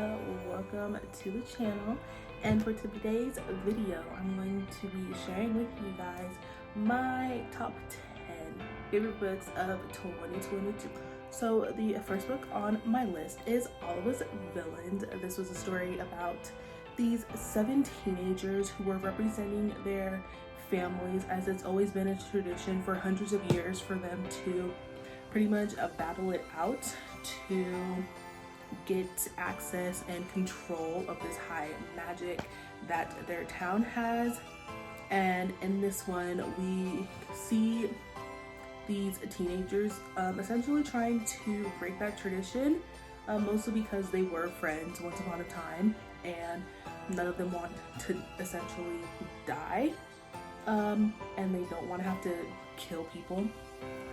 Vanessa. Welcome to the channel, and for today's video I'm going to be sharing with you guys my top 10 favorite books of 2022. So the first book on my list is All of Us Villains. This was a story about these 7 teenagers who were representing their families, as it's always been a tradition for hundreds of years for them to pretty much battle it out to get access and control of this high magic that their town has. And in this one we see these teenagers essentially trying to break that tradition, mostly because they were friends once upon a time and none of them want to essentially die, and they don't want to have to kill people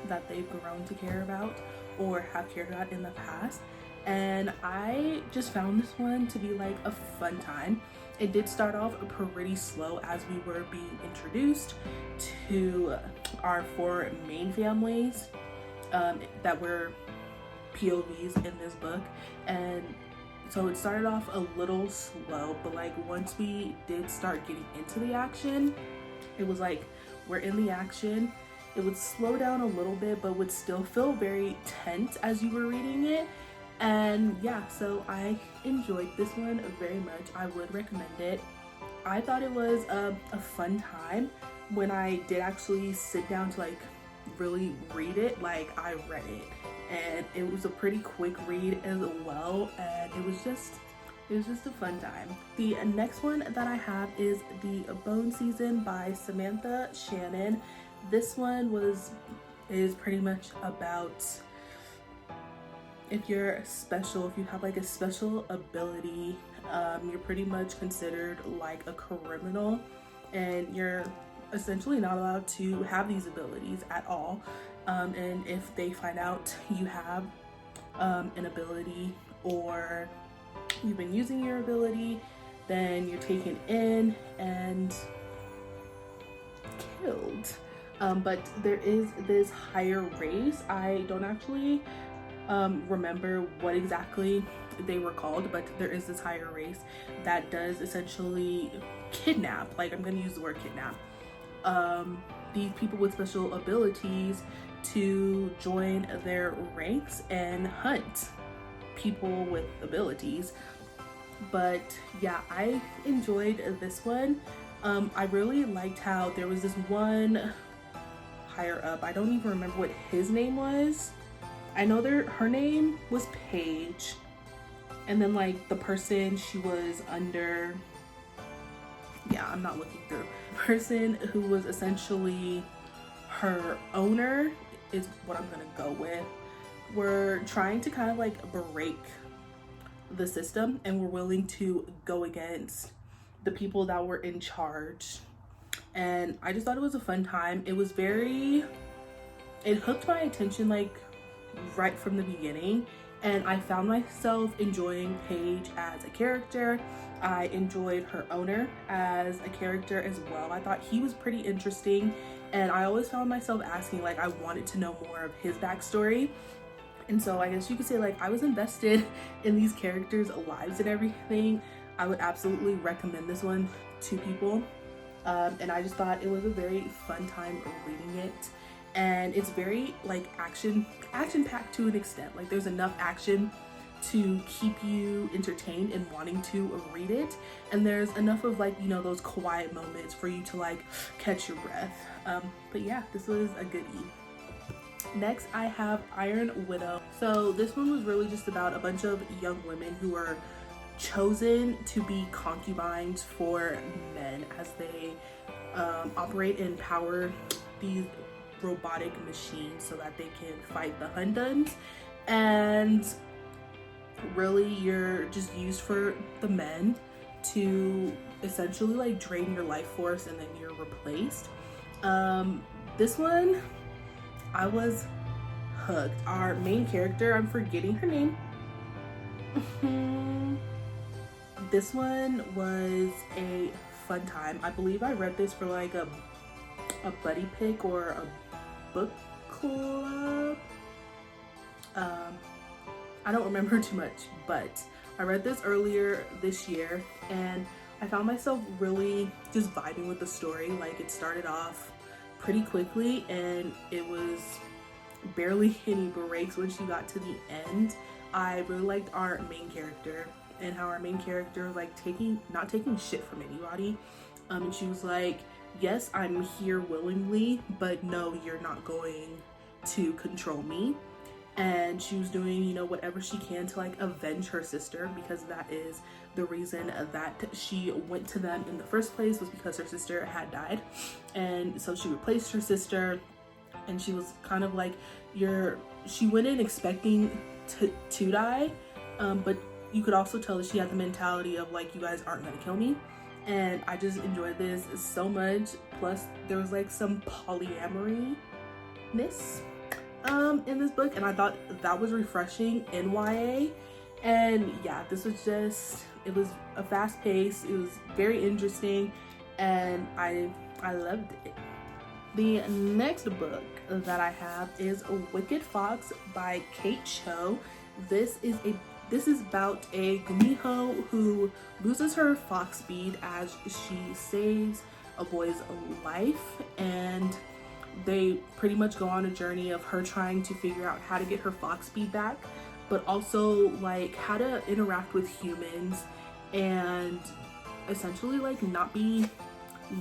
that they've grown to care about or have cared about in the past. And I just found this one to be like a fun time. It did start off pretty slow as we were being introduced to our 4 main families that were POVs in this book, and so it started off a little slow, but like once we did start getting into the action, it was like we're in the action. It would slow down a little bit but would still feel very tense as you were reading it. And yeah, so I enjoyed this one very much. I would recommend it. I thought it was a fun time. When I did actually sit down to like really read it, like I read it, and it was a pretty quick read as well, and it was just a fun time. The next one that I have is The Bone Season by Samantha Shannon. This one is pretty much about if you're special, if you have like a special ability, you're pretty much considered like a criminal, and you're essentially not allowed to have these abilities at all. And if they find out you have an ability, or you've been using your ability, then you're taken in and killed. But there is this higher race. I don't actually remember what exactly they were called, but there is this higher race that does essentially kidnap, like I'm gonna use the word kidnap, these people with special abilities to join their ranks and hunt people with abilities. But yeah, I enjoyed this one. I really liked how there was this one higher up, I don't even remember what his name was. I know her name was Paige, and then like the person she was under, yeah, I'm not looking through, person who was essentially her owner is what I'm gonna go with. We're trying to kind of like break the system, and we're willing to go against the people that were in charge. And I just thought it was a fun time. It hooked my attention like right from the beginning, and I found myself enjoying Paige as a character. I enjoyed her owner as a character as well. I thought he was pretty interesting, and I always found myself asking, like, I wanted to know more of his backstory. And so I guess you could say like I was invested in these characters' lives and everything. I would absolutely recommend this one to people, and I just thought it was a very fun time reading it. And it's very like action packed to an extent. Like there's enough action to keep you entertained and wanting to read it, and there's enough of like, you know, those quiet moments for you to like catch your breath. But yeah, this was a goodie. Next I have Iron Widow. So this one was really just about a bunch of young women who were chosen to be concubines for men as they operate and power these robotic machines so that they can fight the Hunduns. And really you're just used for the men to essentially like drain your life force, and then you're replaced. This one I was hooked. Our main character, I'm forgetting her name. This one was a fun time. I believe I read this for like a buddy pick or a book club. I don't remember too much, but I read this earlier this year and I found myself really just vibing with the story. Like, it started off pretty quickly and it was barely any breaks when she got to the end. I really liked our main character and how our main character was like not taking shit from anybody. And she was like, yes, I'm here willingly, but no, you're not going to control me. And she was doing, you know, whatever she can to like avenge her sister, because that is the reason that she went to them in the first place, was because her sister had died. And so she replaced her sister, and she was kind of like, she went in expecting to die, but you could also tell that she had the mentality of like, you guys aren't gonna kill me. And I just enjoyed this so much. Plus there was like some polyamory-ness in this book, and I thought that was refreshing in YA. And yeah, this was just, it was a fast pace, it was very interesting, and I loved it. The next book that I have is Wicked Fox by Kate Cho. This is about a gumiho who loses her fox speed as she saves a boy's life, and they pretty much go on a journey of her trying to figure out how to get her fox speed back, but also like how to interact with humans and essentially like not be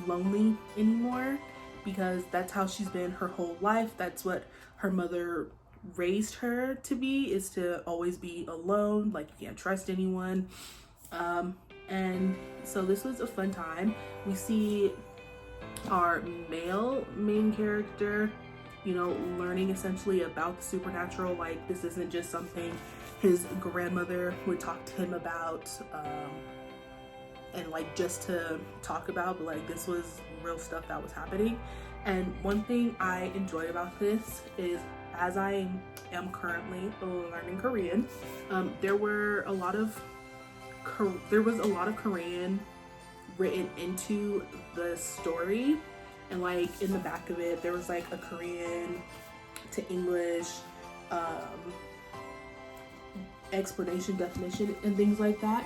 lonely anymore, because that's how she's been her whole life. That's what her mother raised her to be, is to always be alone, like you can't trust anyone. And so this was a fun time. We see our male main character, you know, learning essentially about the supernatural. Like, this isn't just something his grandmother would talk to him about and like just to talk about, but like this was real stuff that was happening. And one thing I enjoy about this is, as I am currently learning Korean, there was a lot of Korean written into the story, and like in the back of it there was like a Korean to English explanation, definition, and things like that.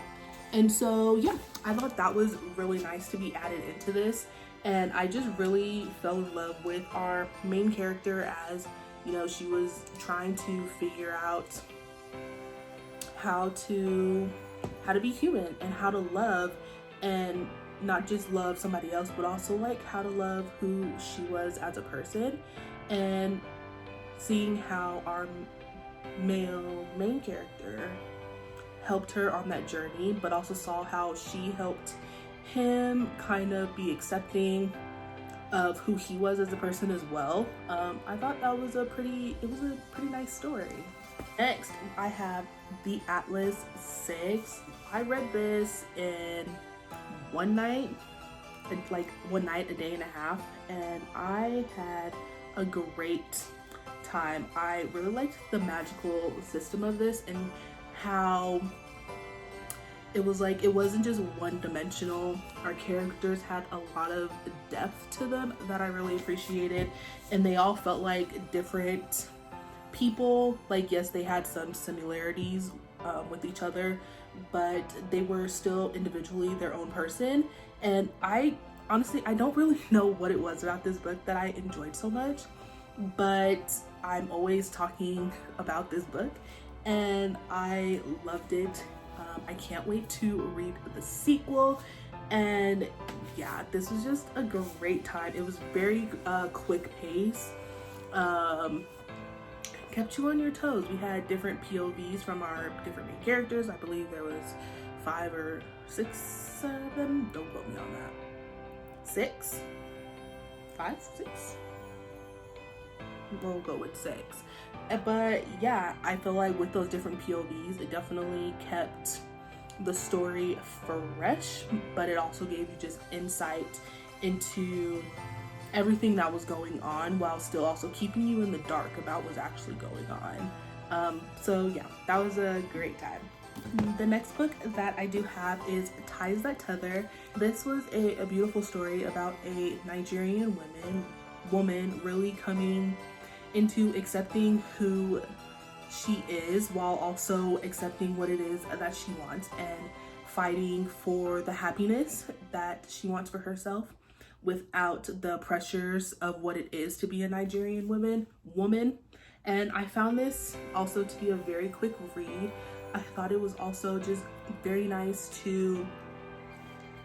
And so yeah, I thought that was really nice to be added into this, and I just really fell in love with our main character, as you know, she was trying to figure out how to be human and how to love, and not just love somebody else, but also like how to love who she was as a person. And seeing how our male main character helped her on that journey, but also saw how she helped him kind of be accepting of who he was as a person as well. I thought that was a pretty nice story. Next, I have The Atlas 6. I read this in one night, a day and a half, and I had a great time. I really liked the magical system of this, and how it was like, it wasn't just one-dimensional. Our characters had a lot of depth to them that I really appreciated, and they all felt like different people. Like, yes, they had some similarities with each other, but they were still individually their own person. And I honestly don't really know what it was about this book that I enjoyed so much, but I'm always talking about this book and I loved it. I can't wait to read the sequel, and yeah, this was just a great time. It was very quick pace, kept you on your toes. We had different POVs from our different main characters. I believe there was 5 or 6 of them. Don't quote me on that. 6? 5? 6? We'll go with 6. But yeah, I feel like with those different POVs, it definitely kept the story fresh, but it also gave you just insight into everything that was going on, while still also keeping you in the dark about what's actually going on. So yeah, that was a great time. The next book that I do have is Ties That Tether. This was a beautiful story about a Nigerian woman really coming into accepting who she is, while also accepting what it is that she wants and fighting for the happiness that she wants for herself without the pressures of what it is to be a Nigerian woman. And I found this also to be a very quick read. I thought it was also just very nice to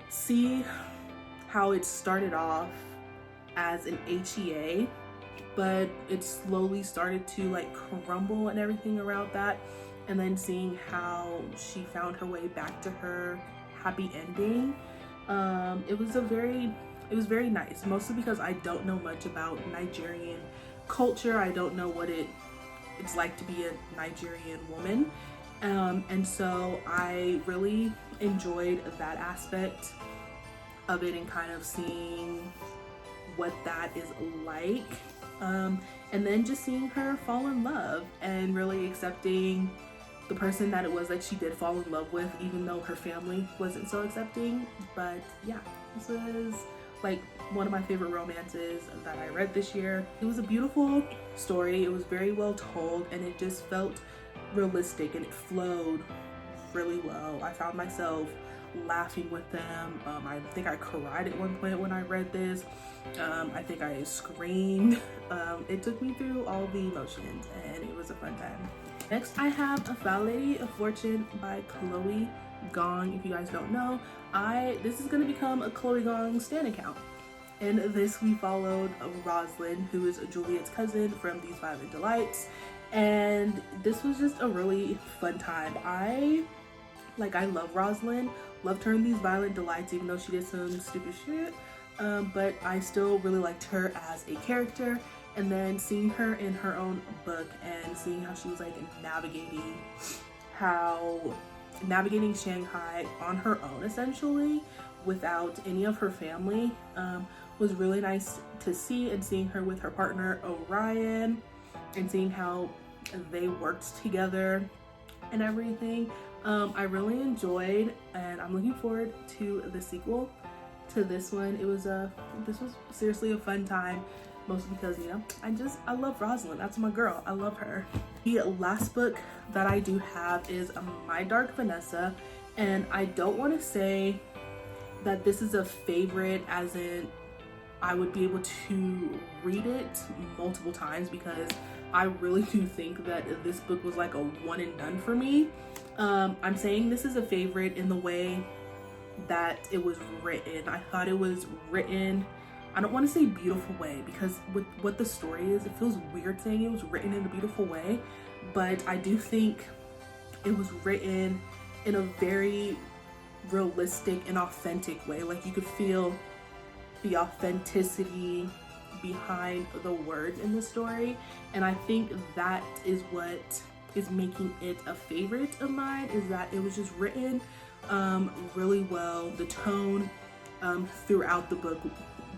see how it started off as an HEA, but it slowly started to like crumble and everything around that, and then seeing how she found her way back to her happy ending. It was very nice, mostly because I don't know much about Nigerian culture. I don't know what it's like to be a Nigerian woman, and so I really enjoyed that aspect of it and kind of seeing what that is like, and then just seeing her fall in love and really accepting the person that it was that she did fall in love with, even though her family wasn't so accepting. But yeah, this was like one of my favorite romances that I read this year. It was a beautiful story. It was very well told, and it just felt realistic and it flowed really well. I found myself laughing with them. I think I cried at one point when I read this. I think I screamed. It took me through all the emotions and it was a fun time. Next I have Validity of Fortune by Chloe Gong. If you guys don't know, this is going to become a Chloe Gong stan account. In this we followed Rosalind, who is Juliet's cousin from These Violent Delights, and this was just a really fun time. I love Rosalind, loved her in These Violent Delights, even though she did some stupid shit, but I still really liked her as a character. And then seeing her in her own book and seeing how she was like navigating Shanghai on her own, essentially, without any of her family, was really nice to see. And seeing her with her partner Orion and seeing how they worked together and everything, I really enjoyed, and I'm looking forward to the sequel to this one. This was seriously a fun time, mostly because, you know, I love Rosalind. That's my girl. I love her. The last book that I do have is My Dark Vanessa, and I don't want to say that this is a favorite as in I would be able to read it multiple times, because I really do think that this book was like a one and done for me. I'm saying this is a favorite in the way that it was written. I thought it was written, I don't want to say beautiful way, because with what the story is, it feels weird saying it was written in a beautiful way, but I do think it was written in a very realistic and authentic way. Like, you could feel the authenticity behind the words in the story, and I think that is what is making it a favorite of mine, is that it was just written really well. The tone throughout the book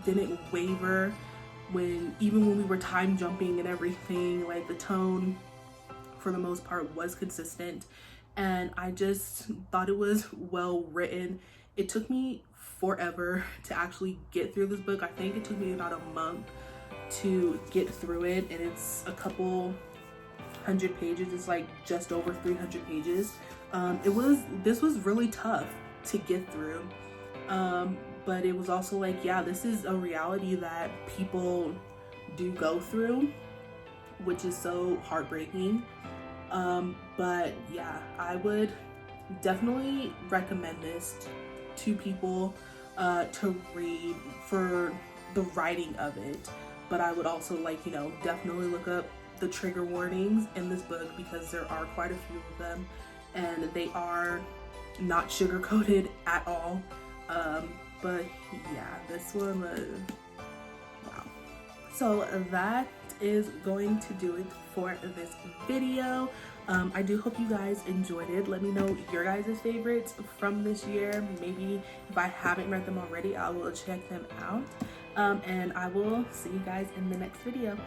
didn't waver, even when we were time jumping and everything. Like, the tone for the most part was consistent, and I just thought it was well written. It took me forever to actually get through this book. I think it took me about a month to get through it, and it's a couple hundred pages. It's like just over 300 pages. This was really tough to get through, but it was also like, yeah, this is a reality that people do go through, which is so heartbreaking. But yeah, I would definitely recommend this to people to read for the writing of it. But I would also, like, you know, definitely look up the trigger warnings in this book, because there are quite a few of them and they are not sugar-coated at all. But yeah, this one was wow. So that is going to do it for this video. I do hope you guys enjoyed it. Let me know your guys' favorites from this year. Maybe if I haven't read them already, I will check them out. And I will see you guys in the next video.